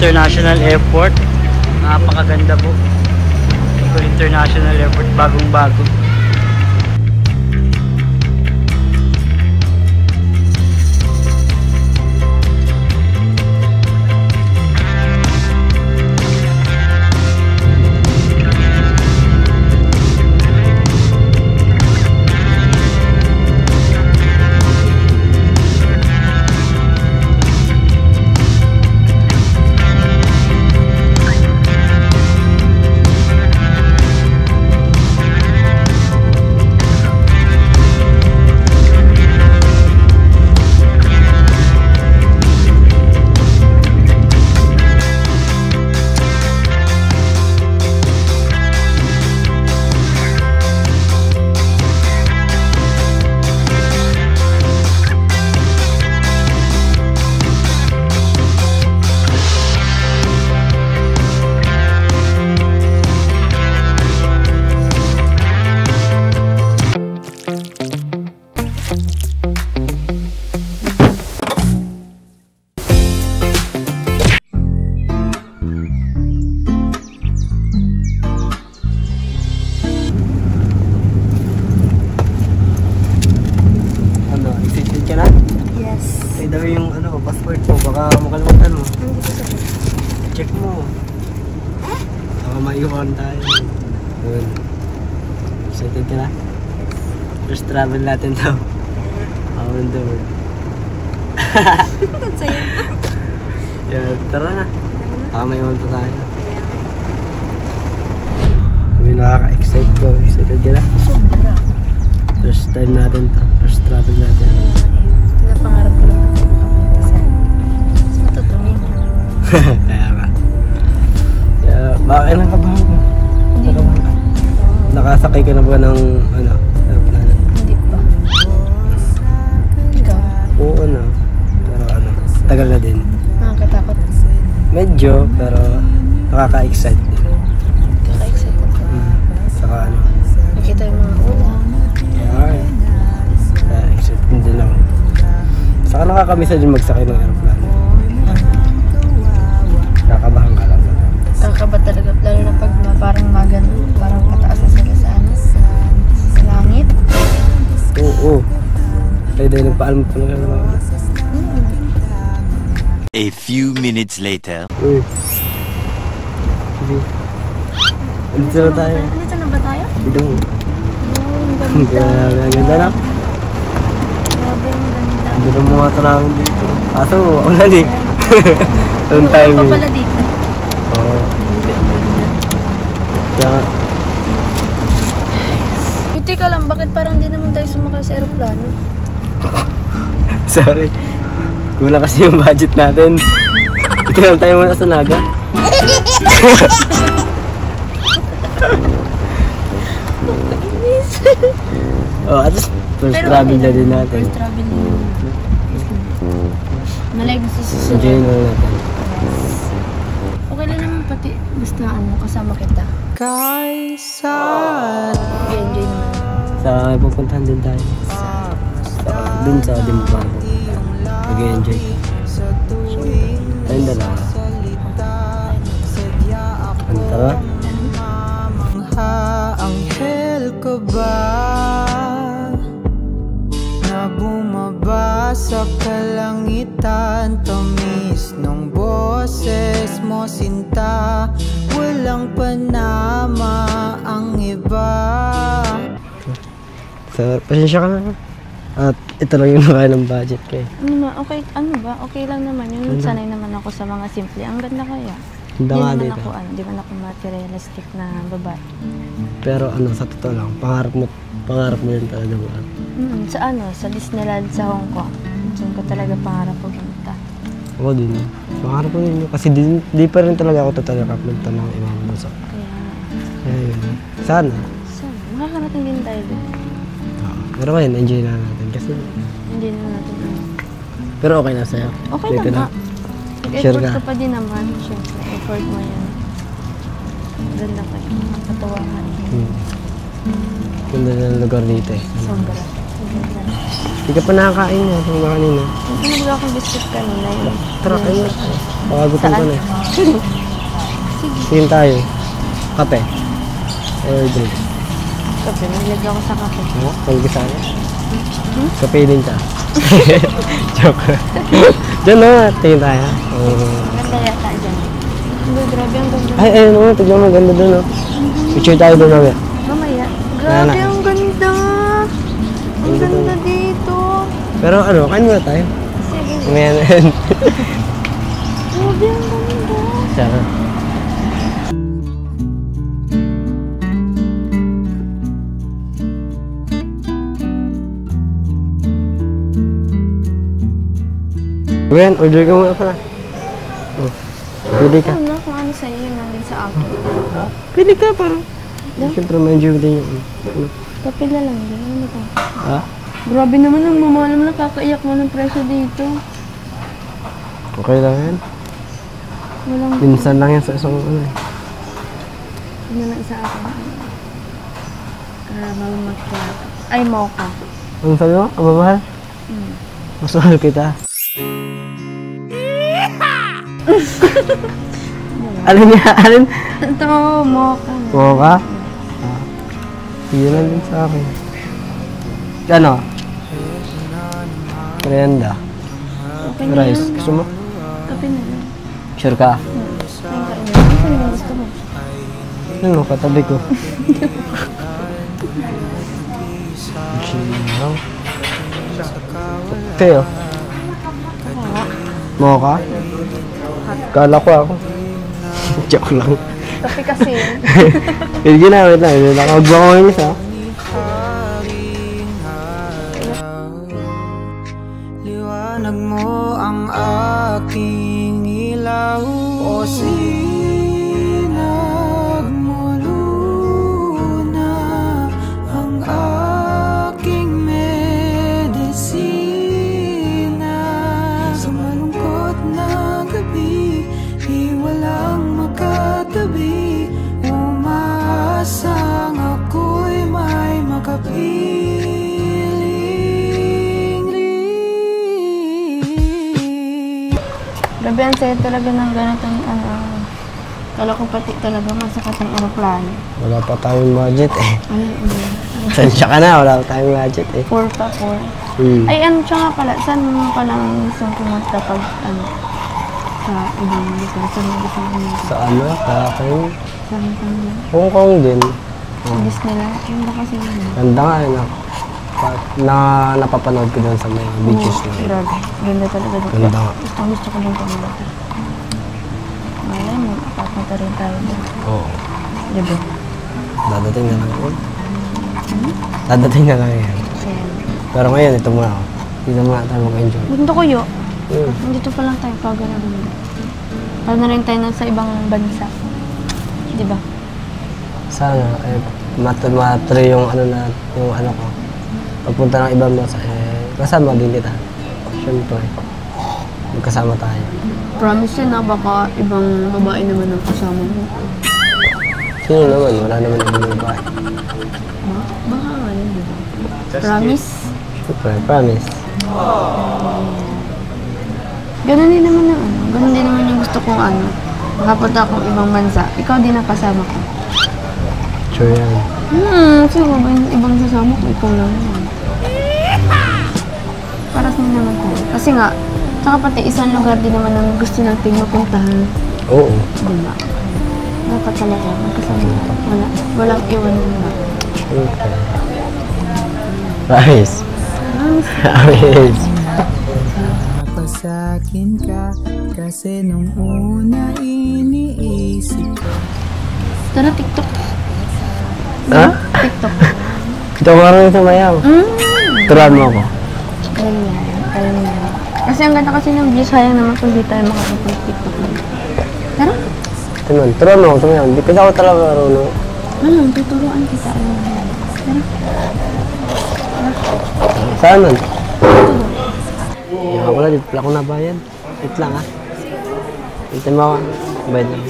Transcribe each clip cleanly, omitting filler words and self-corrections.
International Airport. Napakaganda po. Bicol International Airport, bagong-bago. Passport mo, baka makalimutan mo. Check mo. Baka maiwan tayo. Yun. Excited ka na? First travel natin daw. Around the world. Yeah, tara na. Baka maiwan pa tayo. Kami nakaka-excite ko. Excited ka na? Sobra. First time natin to. First travel natin. Napangarap ko lang. Kaya ba? Kaya, bakit nakabahan ka? Nakabahan ka? Nakasakay ka na ba ng, ano, aeroplano? Hindi pa. Ikaw? Oo na. Pero ano, tagal na din. Nakakatakot. Medyo, pero nakaka-excite din. Kaka-excited ka. Saka ano. Nakita yung mga Kaya, kaya excite din ako. Saka nakakamiss din magsakay ng aeroplano. Kakabahan ka lang. Kakaba talaga, lalo na pag parang magan, parang pataas na sila sa ano, sa langit. Oo. Kaya dahil nagpaalam ko lang ano. A few minutes later. Uy. Sige. Dito na tayo. Dito na ba tayo? Dito mo. Ang ganda. Ang ganda na. Grabe, ang ganda. Dito mo mga tanawin dito. Aso, ako na din. Doon tayo. Ano pa pala dito? Oo. Kaya Teka lang, bakit parang hindi naman tayo sumakay sa aeroplano? sorry. Kulang kasi yung budget natin. Ito lang tayo muna sa Naga. Oh, at least first travel na din natin. First travel na din. Malay gusto susunod. Enjoy na natin. Okay lang naman pati basta ano, kasama kita. Kaysa Enjoy naman. Sa pupuntahan din tayo. Dun sa Dimbago. Nag-enjoy. Tayong dalawa. Ano tara? anghel ka ba na bumaba sa kalangitan, tamis ng boses mo sinta, walang panama ang iba. So, pasensya ka na. At ito lang yung nakain ng budget ko eh. Ano ba? Okay lang naman yun. Sanay naman ako sa mga simple. Ang ganda kaya. Ganda nga dito. Di man ako materialistic na babae. Pero ano, sa totoo lang, pangarap mo yun talaga ba? Sa Disneyland sa Hong Kong. Diyan ko talaga pangarap ko pumunta. Ako din. Pangarap ko yun. Kasi di pa rin talaga ako talaga kapunta ng ibang bansa. Kaya yun. Sana. Makakarating din tayo doon. Pero ngayon, enjoy na natin kasi... Hindi na natin. Pero okay na sa'yo? Okay dito na. Sure Effort ka? ka pa din naman. Siyempre, effort mo yan. Ganda ka. Nakatawahan. Ganda na ng lugar dito eh. Sombra. Hindi ka pa nakakain na. Hindi ka kanina. Nagpinagod akong biscuit kanina. Tara kayo. Pakagutom Saan? ko na eh. Sige tayo. Kape. Or drink. Kape, nilagay ako sa kape. Pag-gisaya. Kape din siya. Joke. Diyan na, tingin tayo. Ganda yata dyan. Hindi, grabe ang ganda. Ay, ayun o, tignan mo, ganda dun o. Picture tayo dun mamaya. Mamaya. Grabe ang ganda. Ang ganda dito. Pero ano, kain muna tayo. Sige. Mamaya na yun. Grabe ang ganda. Tsaka. Gwen, order ka muna pala. Oh, pili ka. Ano kung ano sa'yo yun nandun sa akin. Pili ka para. Siyempre, medyo din yung ano. Kape na lang din. Ano ka? Ha? Grabe naman ang mamalam na kakaiyak mo ng presyo dito. Okay lang yan. Walang Minsan lang yan sa isang ano eh. ano na sa akin. Caramel macchiato. Ay, mocha. Ano sabi mo? Ang mamahal? Mas mahal kita. Alin niya? Alin? Ito, mocha. Oo ka? Sige lang din sa akin. Ano? Merienda. Okay na Rice. yun. Gusto mo? Kape na lang. Sure ka? Ano yung gusto mo? Ano? Katabi ko. Chinaw. Kayo? Mocha? Kala ko ako. Joke lang. Kape kasi yun. Hindi na, wait lang. Nakagbawa ko yung isa. Liwanag mo ang aking ilaw o sinag mo luna ang aking medisina sa malungkot na gabi di walang makatabi umaasang ako'y may makapiling Grabe ang saya talaga ng ganitong ano. Kala ko pati talaga masakat ang aeroplano. Wala pa tayong budget eh. Ay, Sensya ka na, wala pa tayong budget eh. 4 pa 4. Ay, ano siya nga pala, saan mo palang gusto pumunta pag ano, sa ibang lugar, saan mo gusto pumunta? Sa ano? Kaking? Sa Hong Hong Kong din. Disneyland, yun ba kasi yun? Ganda nga eh. Napapanood ko doon sa mga beaches na yun. Grabe, ganda talaga doon. Ganda nga. Gusto ko din pumunta. Malay mo, papunta rin tayo doon. Oo. Diba? Dadating na lang yun. Dadating na lang yan. Ayan. Pero ngayon, ito muna ako. Dito muna tayo mag-enjoy. Punta ko yun. Dito pa lang tayo, pag na rin. Para na rin tayo sa ibang bansa. Diba? Sana, eh, matuloy yung ano na, yung ano ko. Pagpunta ng ibang bansa, eh, kasama din kita. Siyempre, magkasama tayo. Promise yun na baka ibang babae naman ang kasama mo. Sino naman? Wala naman ibang babae. Baka nga yun, diba? Promise? Siyempre, promise. Ganun din naman yung ano. Ganun din naman yung gusto kong ano. Makapunta akong ibang bansa. Ikaw din ang kasama ko. Sure yan. Sino ba yung ibang sasama ko? Ikaw lang yun. Para sa naman ko. Kasi nga, tsaka pati isang lugar din naman ang gusto natin mapuntahan. Oo. Diba? Dapat talaga magkasama. Walang iwan na. Okay. Promise. Promise. Napasakin ka kasi nung una iniisip ko. Tara, TikTok. Ha? TikTok. Ito ko rin sa mayaw. Turuan mo ako. Ganyan. Kasi ang ganda kasi ng views, sayang naman kung di tayo makakapag-TikTok. Tara. Turuan mo ako sa mayaw. Hindi kasi ako talaga marunong. Ano, tuturuan kita. Tara. Saan man? Yung wala, dito pala ako nabayad. Wait lang ah. Wait mo ako. Bayad lang.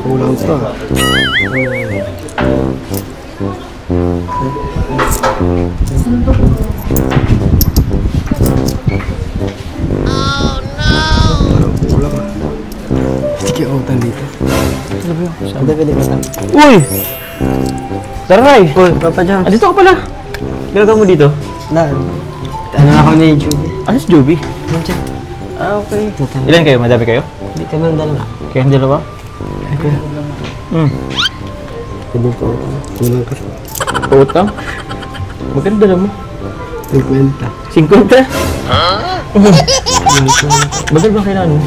Kulang to ah. utang dito. Sabi pwede ka sabi. Uy! Taray! Uy, Papa John. Ah, dito ka pala. Ginagawa mo dito? Ano ako ni Juby? Ano si Joby? Nandiyan. Ah, okay. Ilan kayo? Madami kayo? Hindi kami ang dalawa. Kayong dalawa? Pwede po utang. Kulang kasi. Pautang? Magkano dala mo? 50. 50? Bagal ba kailangan mo?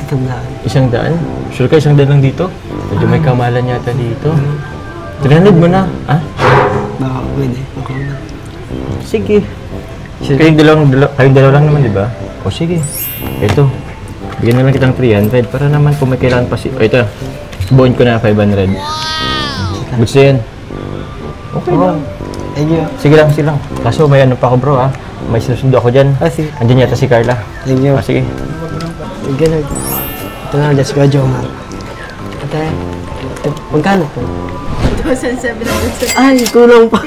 Tandaan. 100? Sure ka 100 lang dito? Medyo may kamalan yata dito. 300 mo na, ha? Baka pwede. Ako na. Sige. Kayong dalawa lang naman, di ba? O sige. Ito. Bigyan na lang kitang 300 para naman kung may kailangan pa si... O ito. Buuin ko na 500. Gusto yan? Okay lang. Thank you. Sige lang. Kaso may ano pa ako bro ha. May sinusundo ako dyan. Sige. Andyan yata si Carla. Thank you. Sige. Thank you, Lord. Ito na, just graduate, ma. Ate, magkano po? 2,700. Ay, kulang pa.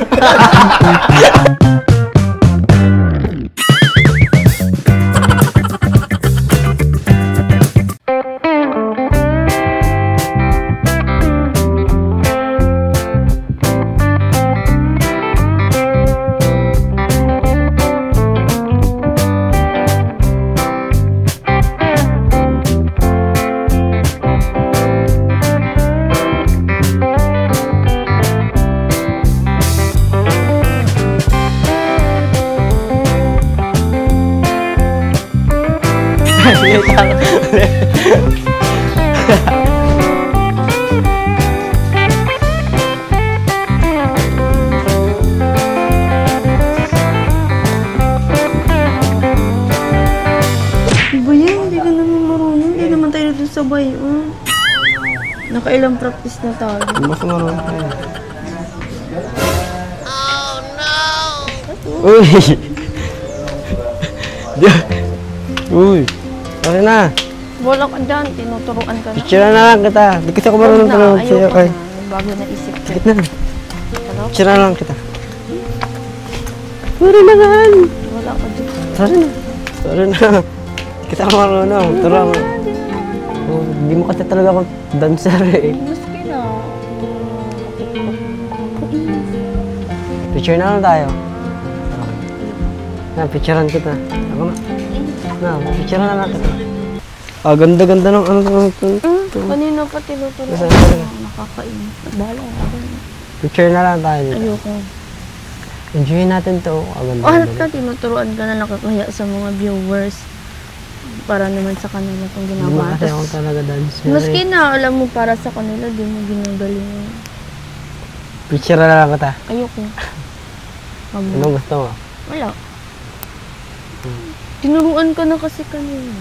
Iba yan, hindi ka naman marunong. Hindi naman tayo nagsasabay. Nakailang practice na tayo. Mas marunong tayo. Uy! Uy! Sorry na. Wala ka dyan, tinuturuan ka na. Picture na lang kita. Di kasi ako marunong Huwag talaga na, sa'yo. ayoko Ay, na. Bago naisip ko. sakit na. Ano? Picture na lang kita. Sorry na gan. Wala ka dyan. Sorry na. Sorry na. Di kasi ako marunong. Turang. Hindi mo kasi talaga ako dancer eh. Maski na. Picture na lang tayo. Na, picturean kita. Ako na. Na, picturean na lang kita. Ah, ganda-ganda ng ano. Kanina pa tinuturuan Saan ka ka? na. Nakakain. Bahala ka dyan. Picture na lang tayo dito. Ayoko. Enjoy natin to. Ah, ganda. Halat ka, tinuturuan ka na nakakaya sa mga viewers. Para naman sa kanila itong Hindi ginagawa. mo kasi ako talaga dancer. Maski na, alam mo, para sa kanila, di mo ginagaling. Picture na lang kita. Ayoko. Anong gusto mo? Wala. Tinuruan ka na kasi kanina.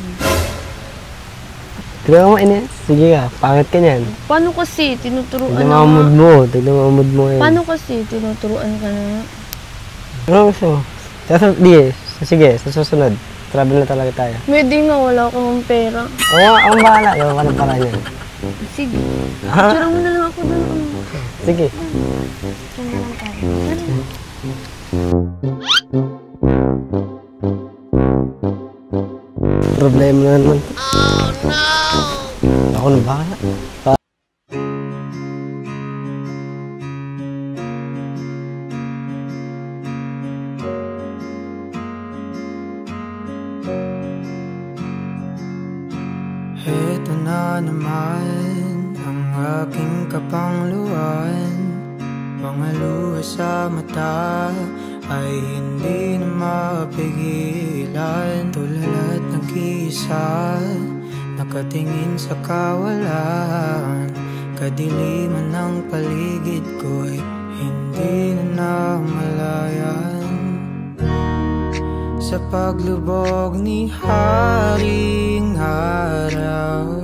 Tignan mo, Ines. Sige ka, pangit ka niyan. Paano kasi tinuturuan Tignan mo na ang mood nga? mo. Tignan mo ang mood mo yun. Paano kasi tinuturuan ka na? Ano gusto mo? Sige, sa susunod. Travel na talaga tayo. Pwede nga, wala kang pera. Oo, ang bahala. Gawin ka ng paraan yan. Sige. Ha? Tsura mo na lang ako doon. Sige. Tsura na lang tayo. Problema na naman. Oh, no! Ako na bahala. Heto na naman ang aking kapangluan. Mga luha sa mata ay hindi na mapigilan. Tulad nag-iisa, nakatingin sa kawalan. Kadiliman ng paligid ko'y hindi na namalayan. Sa paglubog ni Haring Araw,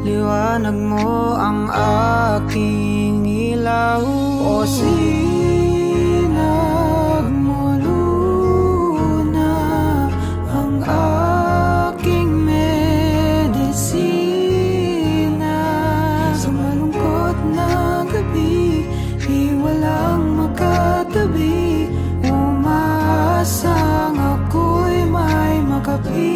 liwanag mo ang aking ilaw. O sinag mo luna ang aking medisina. Sa malungkot na gabi, di walang makatabi. Umaasang ako'y may makapiling.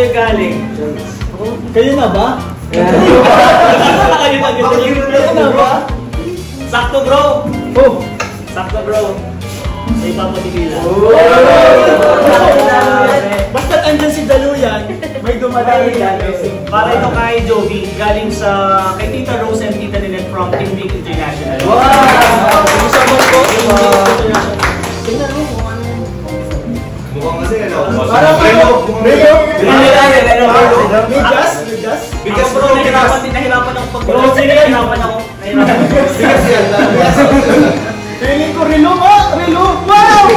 kayo galing? Kayo na ba? Kayo na ba? Sakto bro! Oh! Sakto bro! May papatigila. Basta andyan si Daluyan, may dumadaan yan. Para ito kay Jovi, galing sa kay Tita Rose and Tita Ninette from Team Big International. Wow! Isang mo po, tingnan mo kung ano. Mukhang kasi ano? Parang ano? Relo? Bigas? Bigas bro, nahirapan ako pag bro, nahirapan ako. Bigas yan. Feeling ko relo ba? Relo? Wow!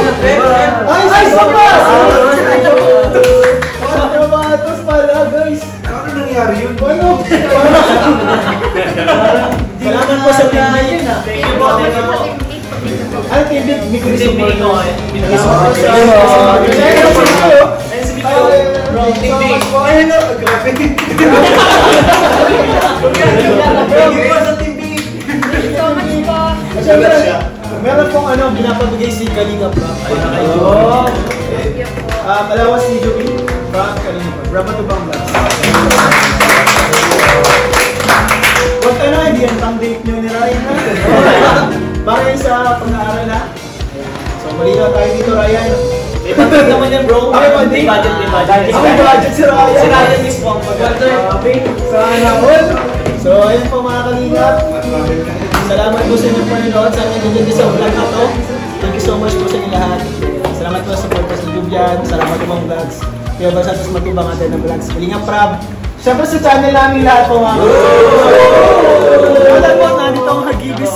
Ay, sopas! Kamatos pala, guys. Ano nangyari yun? Ano? Salamat po sa tingin yun, ha? Thank you po, thank you po. Ay, Tibig, may Cristo Team Big ko, Team Big. Ay, ano? Grabe. Meron pong ano, pinapabigay si Kalinga Prab. Ayun na kayo. Malawas ni Jovi. Prab, Kalinga Prab. Prab ito bang vlogs? Huwag ka na, hindi yan pang date nyo ni Ryan. Para yun sa pag-aaral ha. So, malinaw tayo dito, Ryan. May budget naman yan bro. May budget? May budget. May budget si Ryan. Si Ryan mismo ang pag-budget. Sana all. So, ayun po mga kalingap. Salamat po sa inyong panonood. Sana nandun sa vlog na to. Thank you so much po sa inyo lahat. Salamat po sa support sa YouTube dyan. Salamat po mga vlogs. Kaya ba sa atas matubang natin ng vlogs. Kalingap Prab. Siyempre sa channel namin lahat po mga kalingap. Wala po, nandito ang hagibis.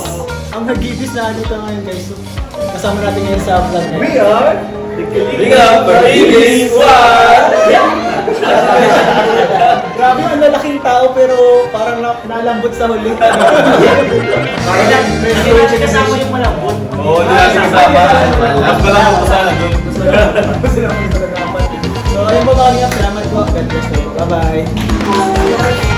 Ang hagibis na nandito ngayon guys. So, kasama natin ngayon sa vlog na We are Big up, baby! Grabe, ang lalaking tao pero parang nalambot sa huli. Hindi natin kasama yung malambot. Oo, nakasama. Last ba lang ako sana doon? So, ayun po mga kalingap. Salamat po. God bless po. Bye-bye.